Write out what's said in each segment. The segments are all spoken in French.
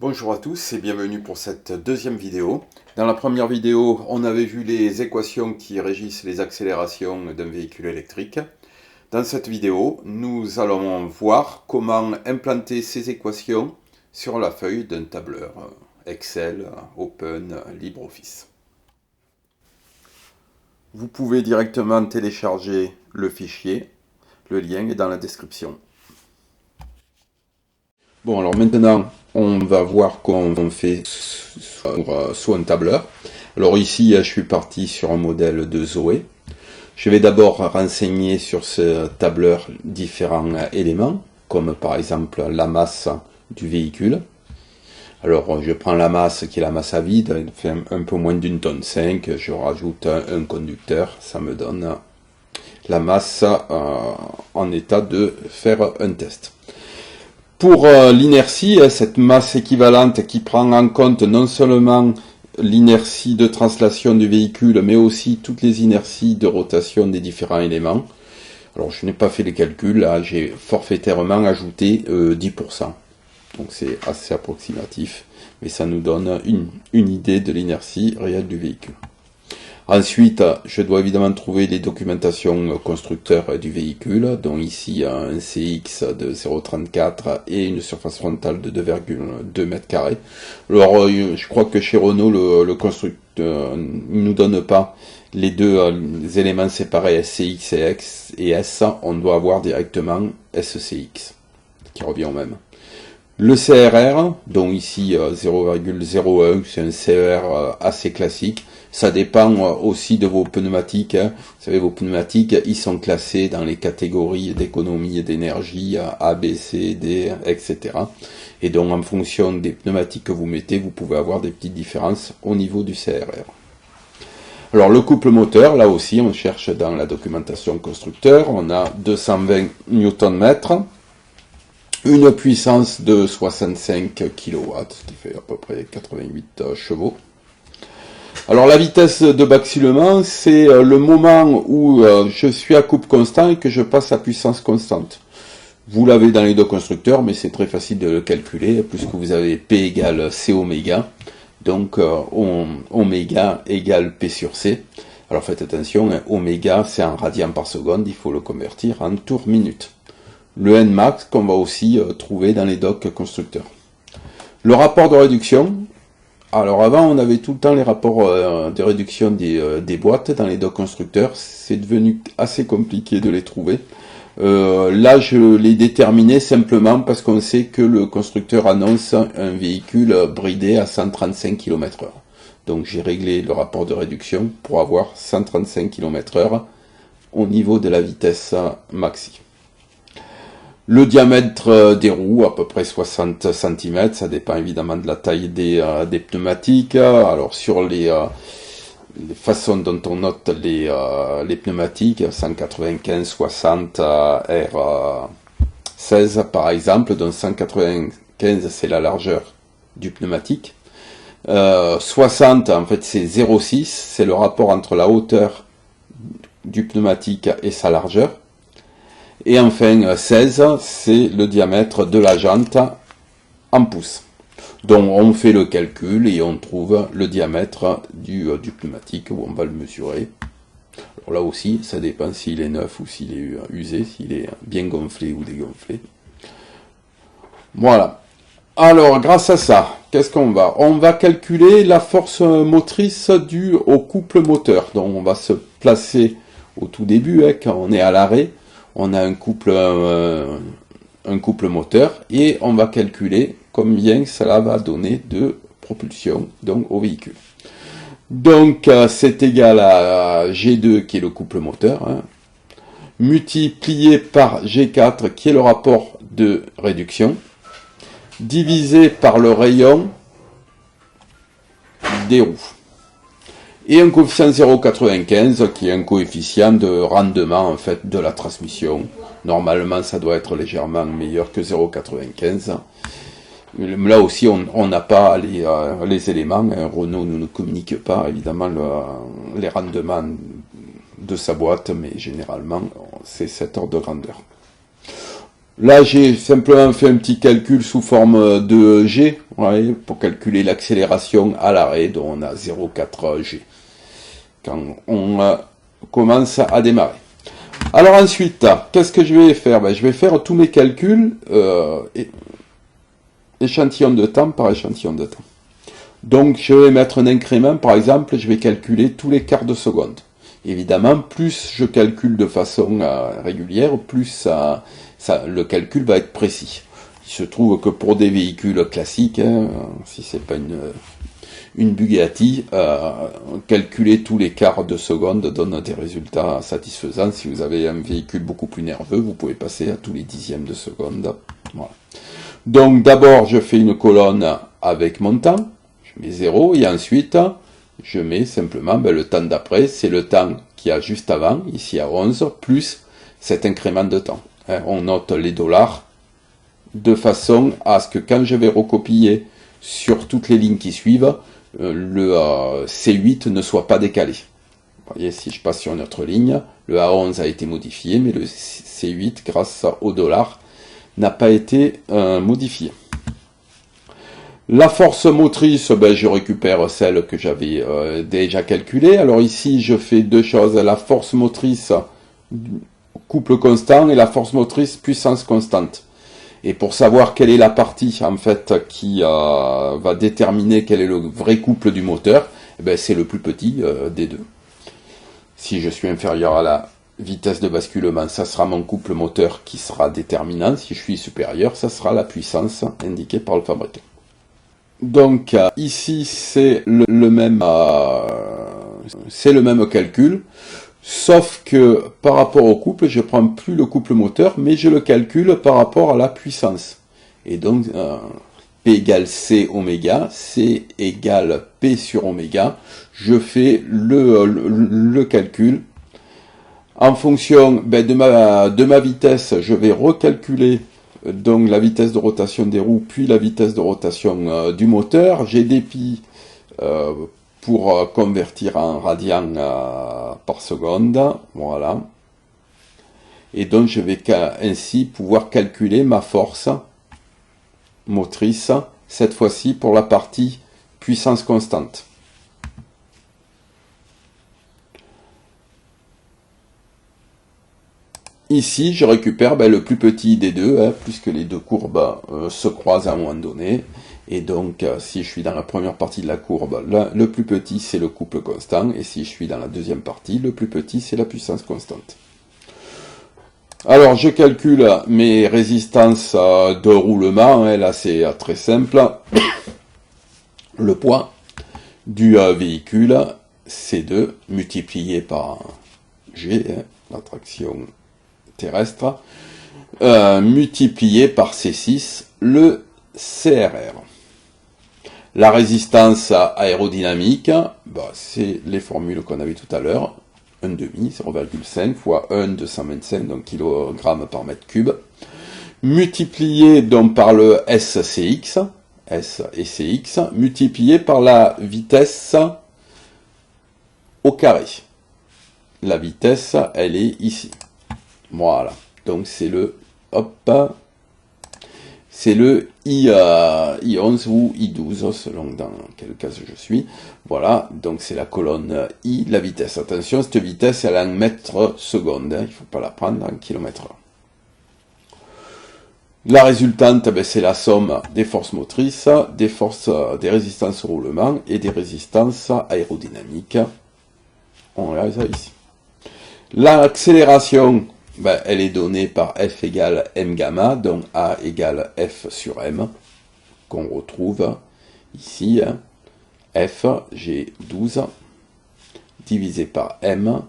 Bonjour à tous et bienvenue pour cette deuxième vidéo. Dans la première vidéo, on avait vu les équations qui régissent les accélérations d'un véhicule électrique. Dans cette vidéo, nous allons voir comment implanter ces équations sur la feuille d'un tableur Excel, Open, LibreOffice. Vous pouvez directement télécharger le fichier, le lien est dans la description. Bon, alors maintenant, on va voir comment on fait sur un tableur. Alors ici, je suis parti sur un modèle de Zoé. Je vais d'abord renseigner sur ce tableur différents éléments, comme par exemple la masse du véhicule. Alors, je prends la masse qui est la masse à vide, elle fait un peu moins d'une tonne 5, je rajoute un conducteur, ça me donne la masse en état de faire un test. Pour l'inertie, cette masse équivalente qui prend en compte non seulement l'inertie de translation du véhicule, mais aussi toutes les inerties de rotation des différents éléments. Alors je n'ai pas fait les calculs, là j'ai forfaitairement ajouté 10%. Donc c'est assez approximatif, mais ça nous donne une idée de l'inertie réelle du véhicule. Ensuite, je dois évidemment trouver les documentations constructeurs du véhicule, dont ici un CX de 0,34 et une surface frontale de 2,2 m². Alors, je crois que chez Renault, le constructeur ne nous donne pas les deux éléments séparés SCX et S. On doit avoir directement SCX, qui revient au même. Le CRR, dont ici 0,01, c'est un CER assez classique. Ça dépend aussi de vos pneumatiques. Vous savez, vos pneumatiques, ils sont classés dans les catégories d'économie d'énergie, A, B, C, D, etc. Et donc, en fonction des pneumatiques que vous mettez, vous pouvez avoir des petites différences au niveau du CRR. Alors, le couple moteur, là aussi, on cherche dans la documentation constructeur. On a 220 Nm. Une puissance de 65 kW, ce qui fait à peu près 88 chevaux. Alors la vitesse de basculement, c'est le moment où je suis à couple constant et que je passe à puissance constante. Vous l'avez dans les deux constructeurs, mais c'est très facile de le calculer, puisque vous avez P égale C oméga. Donc oméga égale P sur C. Alors faites attention, oméga c'est en radians par seconde, il faut le convertir en tours minutes. Le Nmax qu'on va aussi trouver dans les docs constructeurs. Le rapport de réduction. Alors avant on avait tout le temps les rapports de réduction des boîtes dans les docs constructeurs. C'est devenu assez compliqué de les trouver. Là je l'ai déterminé simplement parce qu'on sait que le constructeur annonce un véhicule bridé à 135 km/h. Donc j'ai réglé le rapport de réduction pour avoir 135 km/h au niveau de la vitesse maxi. Le diamètre des roues, à peu près 60 cm, ça dépend évidemment de la taille des pneumatiques. Alors sur les façons dont on note les pneumatiques, 195, 60 R16 par exemple, donc 195 c'est la largeur du pneumatique. 60 en fait c'est 0,6, c'est le rapport entre la hauteur du pneumatique et sa largeur. Et enfin, 16, c'est le diamètre de la jante en pouces. Donc on fait le calcul et on trouve le diamètre du pneumatique où on va le mesurer. Alors là aussi, ça dépend s'il est neuf ou s'il est usé, s'il est bien gonflé ou dégonflé. Voilà. Alors, grâce à ça, qu'est-ce qu'on va? On va calculer la force motrice due au couple moteur. Donc on va se placer au tout début, quand on est à l'arrêt. On a un couple moteur et on va calculer combien cela va donner de propulsion donc, au véhicule. Donc c'est égal à G2 qui est le couple moteur, multiplié par G4 qui est le rapport de réduction, divisé par le rayon des roues. Et un coefficient 0,95 qui est un coefficient de rendement en fait de la transmission. Normalement ça doit être légèrement meilleur que 0,95. Là aussi on n'a pas les éléments. Renault ne communique pas évidemment les rendements de sa boîte, mais généralement c'est cet ordre de grandeur. Là, j'ai simplement fait un petit calcul sous forme de G, ouais, pour calculer l'accélération à l'arrêt, dont on a 0,4 G, quand on commence à démarrer. Alors ensuite, qu'est-ce que je vais faire? Ben, je vais faire tous mes calculs, échantillon de temps par échantillon de temps. Donc, je vais mettre un incrément, par exemple, je vais calculer tous les quarts de seconde. Évidemment, plus je calcule de façon régulière, plus le calcul va être précis. Il se trouve que pour des véhicules classiques, hein, si c'est pas une Bugatti, calculer tous les quarts de seconde donne des résultats satisfaisants. Si vous avez un véhicule beaucoup plus nerveux, vous pouvez passer à tous les dixièmes de seconde. Voilà. Donc d'abord, je fais une colonne avec mon temps, je mets 0, et ensuite, je mets simplement le temps d'après, c'est le temps qu'il y a juste avant, ici à 11, plus cet incrément de temps. On note les dollars de façon à ce que quand je vais recopier sur toutes les lignes qui suivent, le C8 ne soit pas décalé. Vous voyez, si je passe sur une autre ligne, le A11 a été modifié, mais le C8, grâce au dollar, n'a pas été modifié. La force motrice, je récupère celle que j'avais déjà calculée. Alors ici, je fais deux choses. La force motrice couple constant et la force motrice puissance constante. Et pour savoir quelle est la partie en fait qui va déterminer quel est le vrai couple du moteur, c'est le plus petit des deux. Si je suis inférieur à la vitesse de basculement, ça sera mon couple moteur qui sera déterminant. Si je suis supérieur, ça sera la puissance indiquée par le fabricant. Donc ici c'est le même calcul, sauf que par rapport au couple, je prends plus le couple moteur, mais je le calcule par rapport à la puissance. Et donc P égale C oméga, C égale P sur oméga. Je fais le calcul. En fonction de ma vitesse, je vais recalculer donc la vitesse de rotation des roues, puis la vitesse de rotation du moteur. J'ai des pi pour convertir en radians par seconde. Voilà. Et donc je vais ainsi pouvoir calculer ma force motrice, cette fois-ci pour la partie puissance constante. Ici, je récupère le plus petit des deux, puisque les deux courbes se croisent à un moment donné. Et donc, si je suis dans la première partie de la courbe, le plus petit, c'est le couple constant. Et si je suis dans la deuxième partie, le plus petit, c'est la puissance constante. Alors, je calcule mes résistances de roulement. Là, c'est très simple. Le poids du véhicule, C2, multiplié par G, la traction terrestre, multiplié par C6, le CRR. La résistance aérodynamique, c'est les formules qu'on a vues tout à l'heure, 1,5, 0,5 fois 1, 225, donc kg par mètre cube, multiplié donc par le SCX, S et CX, multiplié par la vitesse au carré. La vitesse, elle est ici. Voilà, donc c'est le I11 ou I12, selon dans quel cas je suis. Voilà, donc c'est la colonne I, la vitesse. Attention, cette vitesse, elle est en mètres secondes, il ne faut pas la prendre en kilomètres heure. La résultante, c'est la somme des forces motrices, des résistances au roulement et des résistances aérodynamiques. On les a ici. L'accélération, elle est donnée par F égale M gamma, donc A égale F sur M, qu'on retrouve ici. F, j'ai 12, divisé par M,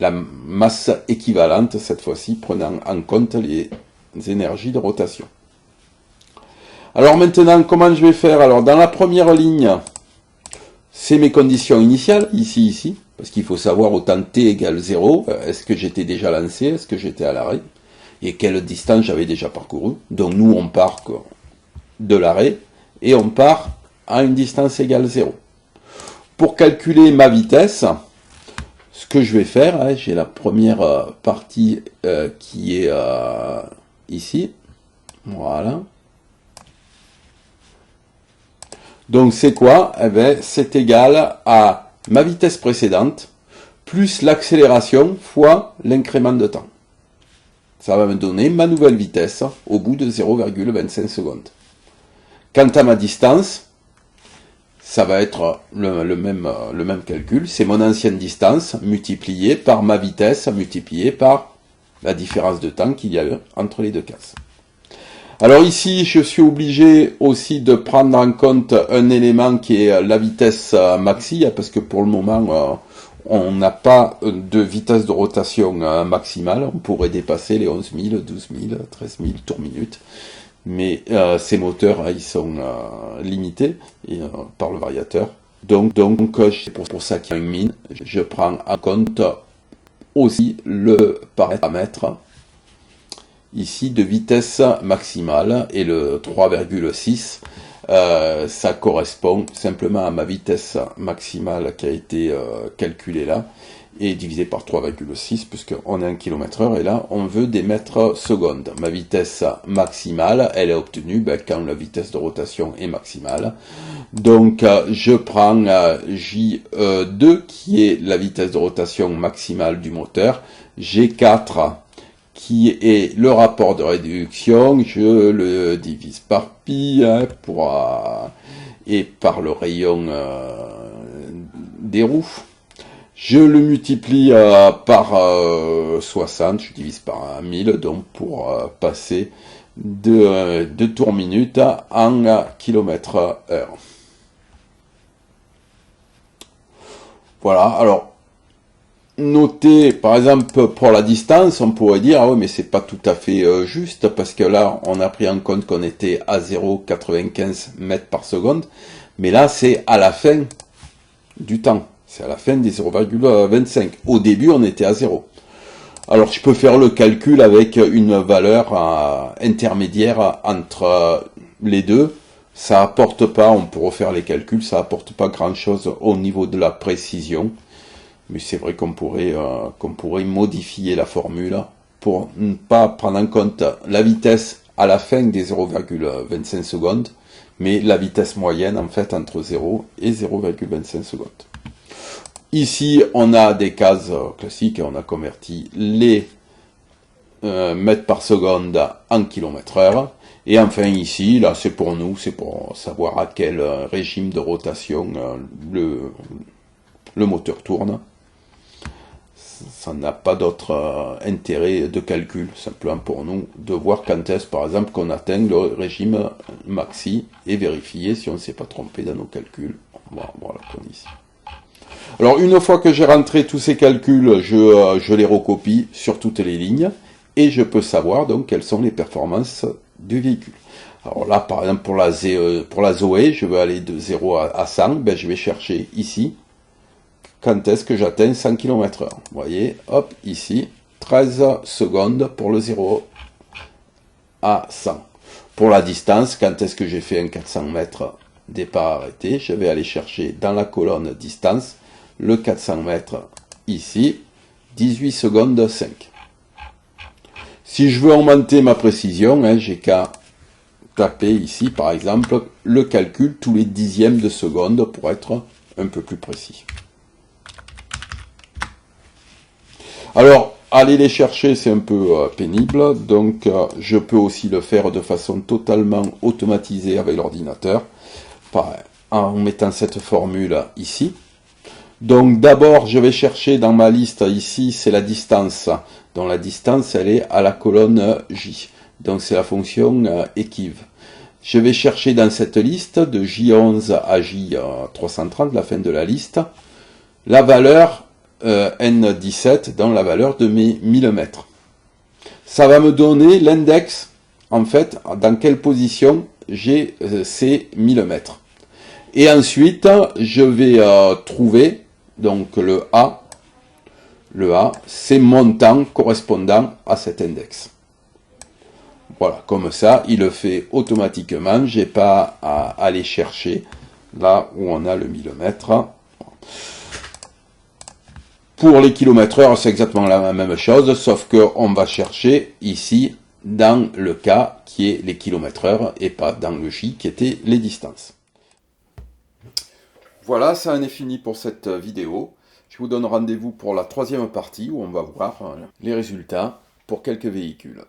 la masse équivalente, cette fois-ci, prenant en compte les énergies de rotation. Alors maintenant, comment je vais faire? Alors, dans la première ligne, c'est mes conditions initiales, ici, parce qu'il faut savoir au temps t égale 0, est-ce que j'étais déjà lancé, est-ce que j'étais à l'arrêt, et quelle distance j'avais déjà parcouru. Donc nous, on part de l'arrêt, et on part à une distance égale 0. Pour calculer ma vitesse, ce que je vais faire, hein, j'ai la première partie qui est ici. Voilà. Donc c'est quoi? Eh bien, c'est égal à ma vitesse précédente plus l'accélération fois l'incrément de temps. Ça va me donner ma nouvelle vitesse au bout de 0,25 secondes. Quant à ma distance, ça va être le même calcul. C'est mon ancienne distance multipliée par ma vitesse multipliée par la différence de temps qu'il y a eu entre les deux cases. Alors ici, je suis obligé aussi de prendre en compte un élément qui est la vitesse maxi, parce que pour le moment, on n'a pas de vitesse de rotation maximale. On pourrait dépasser les 11 000, 12 000, 13 000 tours minutes. Mais ces moteurs, ils sont limités par le variateur. Donc c'est pour ça qu'il y a une mine. Je prends en compte aussi le paramètre ici de vitesse maximale, et le 3,6 ça correspond simplement à ma vitesse maximale qui a été calculée là et divisé par 3,6 puisqu'on est en km/h et là on veut des mètres secondes. Ma vitesse maximale elle est obtenue quand la vitesse de rotation est maximale. Donc je prends J2 qui est la vitesse de rotation maximale du moteur, G4 qui est le rapport de réduction, je le divise par pi et par le rayon des roues. Je le multiplie par 60, je divise par 1000, donc pour passer de tours minutes en km/h. Voilà, alors notez, par exemple, pour la distance, on pourrait dire, ah oui, mais c'est pas tout à fait juste, parce que là, on a pris en compte qu'on était à 0,95 mètres par seconde, mais là, c'est à la fin du temps, c'est à la fin des 0,25. Au début, on était à 0. Alors, je peux faire le calcul avec une valeur intermédiaire entre les deux. Ça apporte pas, on peut refaire les calculs, ça apporte pas grand-chose au niveau de la précision. Mais c'est vrai qu'on pourrait modifier la formule pour ne pas prendre en compte la vitesse à la fin des 0,25 secondes, mais la vitesse moyenne en fait entre 0 et 0,25 secondes. Ici, on a des cases classiques, on a converti les mètres par seconde en km/h. Et enfin ici, là c'est pour nous, c'est pour savoir à quel régime de rotation le moteur tourne. Ça n'a pas d'autre intérêt de calcul, simplement pour nous de voir quand est-ce par exemple qu'on atteint le régime maxi et vérifier si on ne s'est pas trompé dans nos calculs. Voilà comme ici. Alors une fois que j'ai rentré tous ces calculs, je les recopie sur toutes les lignes et je peux savoir donc quelles sont les performances du véhicule. Alors là par exemple pour la Zoé, je veux aller de 0 à 100, je vais chercher ici quand est-ce que j'atteins 100 km/h. Vous voyez, hop, ici, 13 secondes pour le 0 à 100. Pour la distance, quand est-ce que j'ai fait un 400 mètres départ arrêté, je vais aller chercher dans la colonne distance le 400 mètres ici, 18 secondes 5. Si je veux augmenter ma précision, j'ai qu'à taper ici, par exemple, le calcul tous les dixièmes de seconde pour être un peu plus précis. Alors, aller les chercher, c'est un peu pénible, donc je peux aussi le faire de façon totalement automatisée avec l'ordinateur, en mettant cette formule ici. Donc d'abord, je vais chercher dans ma liste ici, c'est la distance. Donc la distance, elle est à la colonne J. Donc c'est la fonction équive. Je vais chercher dans cette liste, de J11 à J330, la fin de la liste, la valeur N17 dans la valeur de mes 1000 mètres. Ça va me donner l'index, en fait, dans quelle position j'ai ces 1000 mètres. Et ensuite, je vais trouver, donc le A, c'est mon temps correspondant à cet index. Voilà, comme ça, il le fait automatiquement, j'ai pas à aller chercher là où on a le 1000 mètres. Pour les kilomètres-heure, c'est exactement la même chose, sauf qu'on va chercher ici dans le K qui est les kilomètres-heure et pas dans le J qui était les distances. Voilà, ça en est fini pour cette vidéo. Je vous donne rendez-vous pour la troisième partie où on va voir les résultats pour quelques véhicules.